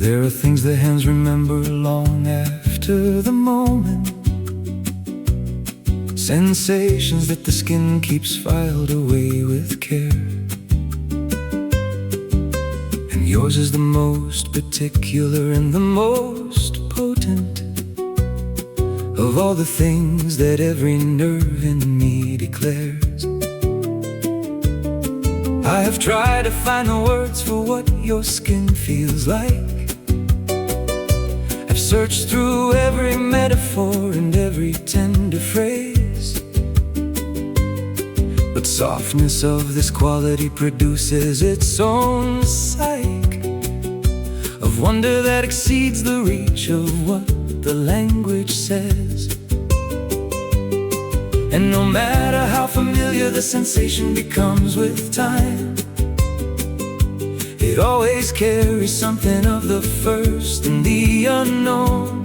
There are things the hands remember long after the moment, sensations that the skin keeps filed away with care. And yours is the most particular and the most potent of all the things that every nerve in me declares. I have tried to find the words for what your skin feels like. I've searched through every metaphor and every tender phrase, but softness of this quality produces its own psyche of wonder that exceeds the reach of what the language says. And no matter how familiar the sensation becomes with time, it always carries something of the first and the unknown,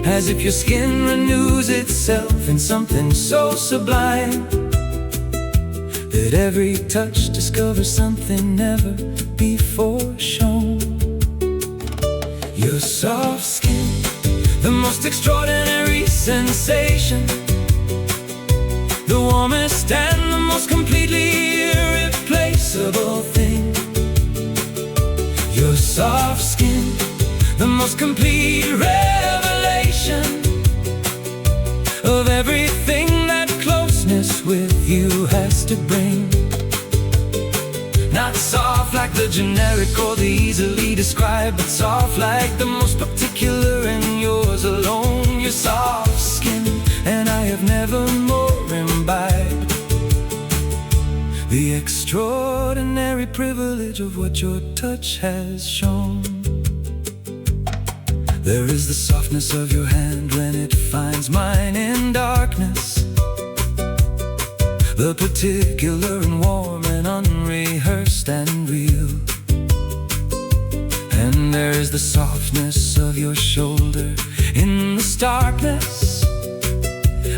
as if your skin renews itself in something so sublime that every touch discovers something never before shown. Your soft skin, the most extraordinary sensation, the warmest and the most completely irreplaceable thing. Your soft skin, the most complete revelation of everything that closeness with you has to bring. Not soft like the generic or the easily described, but soft like the most particular and yours alone. Your soft skin, and I have never more imbibed the extraordinary privilege of what your touch has shown. There is the softness of your hand when it finds mine in darkness, the particular and warm and unrehearsed and real. And there is the softness of your shoulder in the starkness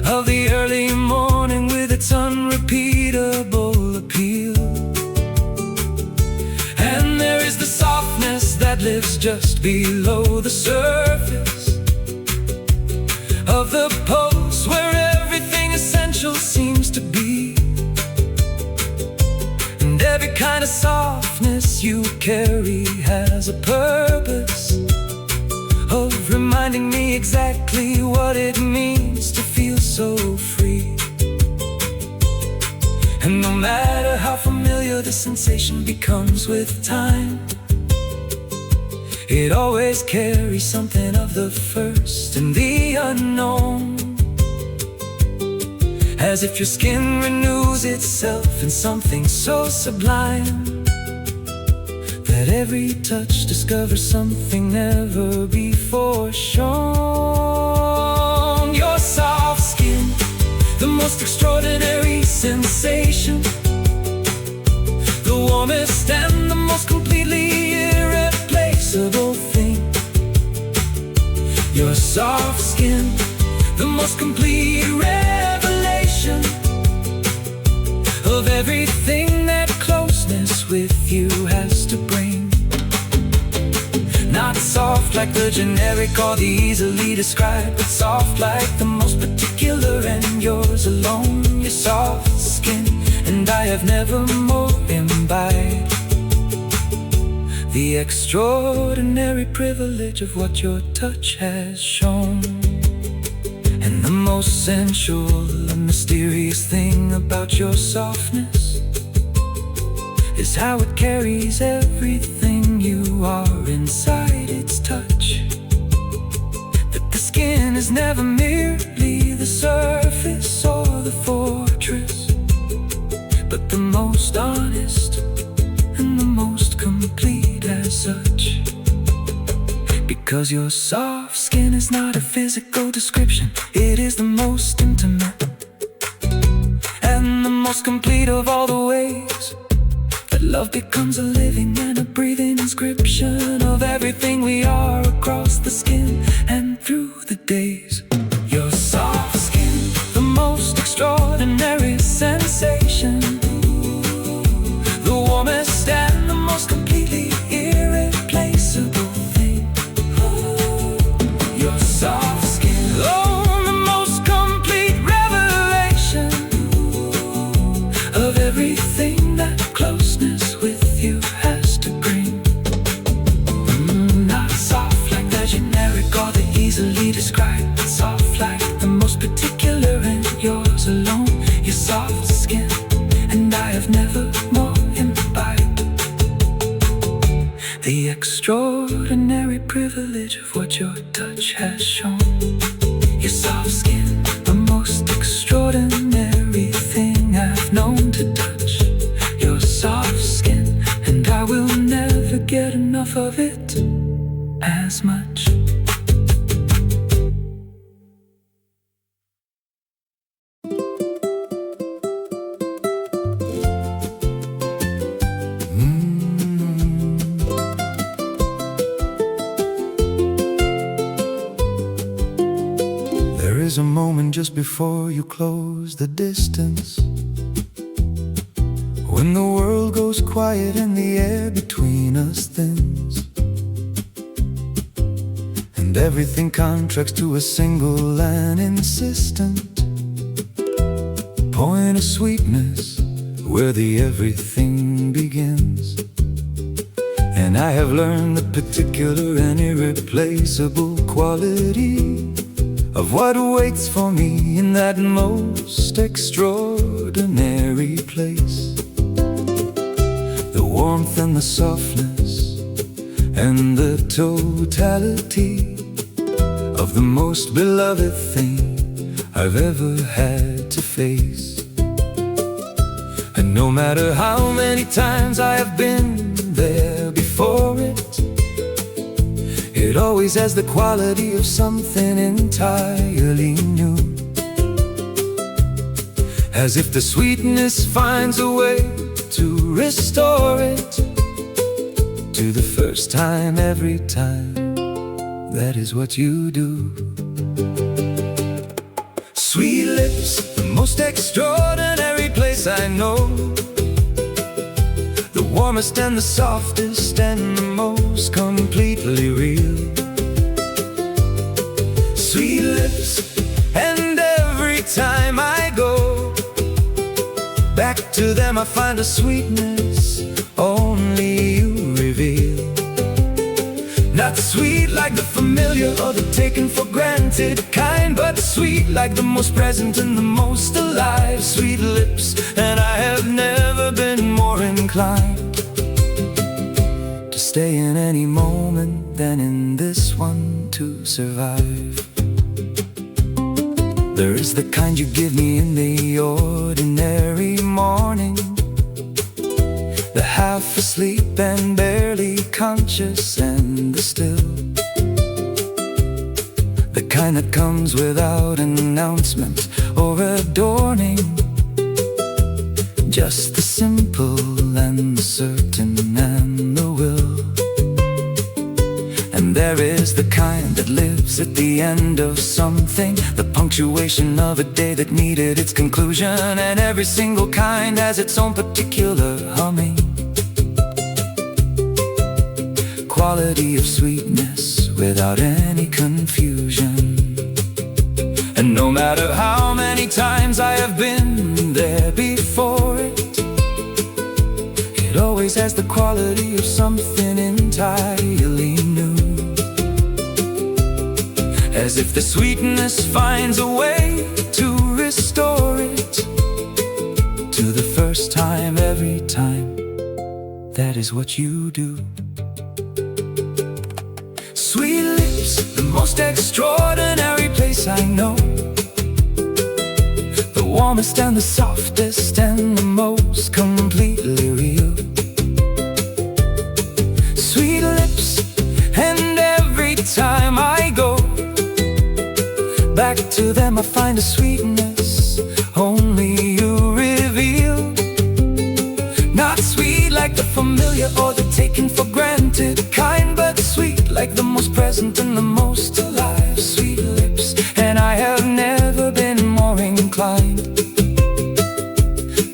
of the early morning with its unrepeatable appeal. And there is the softness that lives just below the surface of the pulse where everything essential seems to be. And every kind of softness you carry has a purpose of reminding me exactly what it means to feel so free. And no matter how familiar the sensation becomes with time, it always carries something of the first and the unknown, as if your skin renews itself in something so sublime that every touch discovers something never before shown. Your soft skin, the most extraordinary sensation, the warmest and the most completely irreplaceable thing. Your soft skin, the most complete revelation of everything that closeness with you has to bring. Not soft like the generic or the easily described, but soft like the most particular and yours alone. Your soft skin, and I have never more imbibed the extraordinary privilege of what your touch has shown. And the most sensual and mysterious thing about your softness is how it carries everything you are inside its touch. That the skin is never merely the surface or the fortress, but the most honest and the most complete as such. Because your soft skin is not a physical description, it is the most intimate and the most complete of all the ways that love becomes a living and a breathing inscription of everything we are across the skin and through the days. Your soft skin, the most extraordinary sensation, the warmest and the most completely irreplaceable the extraordinary privilege of what your touch has shown. Your soft skin, the most extraordinary thing I've known to touch. Your soft skin, and I will never get enough of it as much. There is a moment just before you close the distance, when the world goes quiet and the air between us thins, and everything contracts to a single and insistent point of sweetness where the everything begins. And I have learned the particular and irreplaceable quality of what waits for me in that most extraordinary place. The warmth and the softness and the totality of the most beloved thing I've ever had to face. And no matter how many times I have been there before it always has the quality of something entirely new. As if the sweetness finds a way to restore it to the first time every time. That is what you do. Sweet lips, the most extraordinary place I know, the warmest and the softest and the most completely real. Sweet lips, and every time I go back to them I find a sweetness only you reveal. Not sweet like the familiar or the taken for granted kind, but sweet like the most present and the most alive. Sweet lips, and I have never been more inclined to stay in any moment than in this one to survive. There is the kind you give me in the ordinary morning, the half asleep and barely conscious and the still, the kind that comes without announcement or adorning, just the simple and the certain and the will. And there is the kind that lives at the end of something, the punctuation of a day that needed its conclusion, and every single kind has its own particular humming. Quality of sweetness without any confusion. And no matter how many times I have been there before it always has the quality of something entirely new. As if the sweetness finds a way to restore it to the first time every time. That is what you do. Sweet lips, the most extraordinary place I know, the warmest and the softest and the most completely real. Sweet lips, and every time I go back to them I find a sweetness only you reveal. Not sweet like the familiar or the taken for granted kind, but sweet like the most present and the most alive. Sweet lips, and I have never been more inclined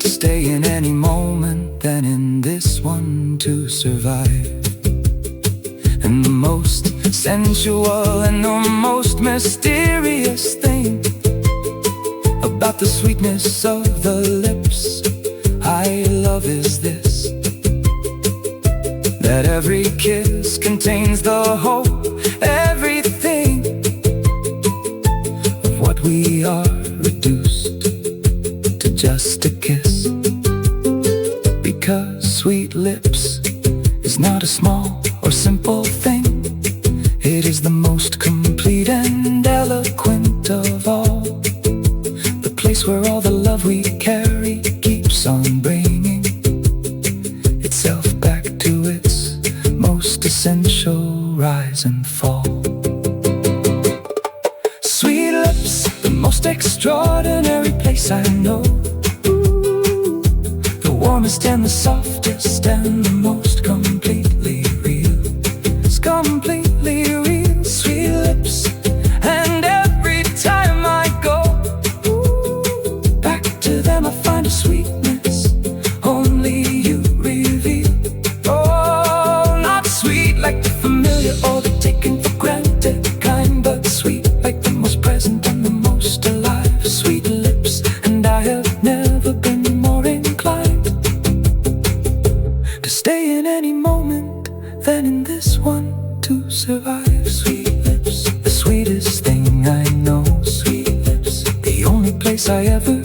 to stay in any moment than in this one to survive. And the most sensual and the most mysterious thing about the sweetness of the lips I love is this, that every kiss contains the hope, everything of what we are reduced to just a kiss. Because sweet lips is not a small or simple thing. It is the most complete and eloquent of all. The place where all the love we carry keeps on bringing itself back to its most essential rise and fall. Sweet lips, the most extraordinary place I know. The warmest and the softest and the most completely real. It's completely real, sweet lips. And every time I go back to them, I find a sweetness only you reveal. Oh, not sweet like the familiar or the taken for granted kind, but sweet like the most present and the most alive. Sweet lips, and I have never been more inclined to stay in any moment than in this one to survive. Sweet lips, the sweetest thing I know. Sweet lips, the only place I ever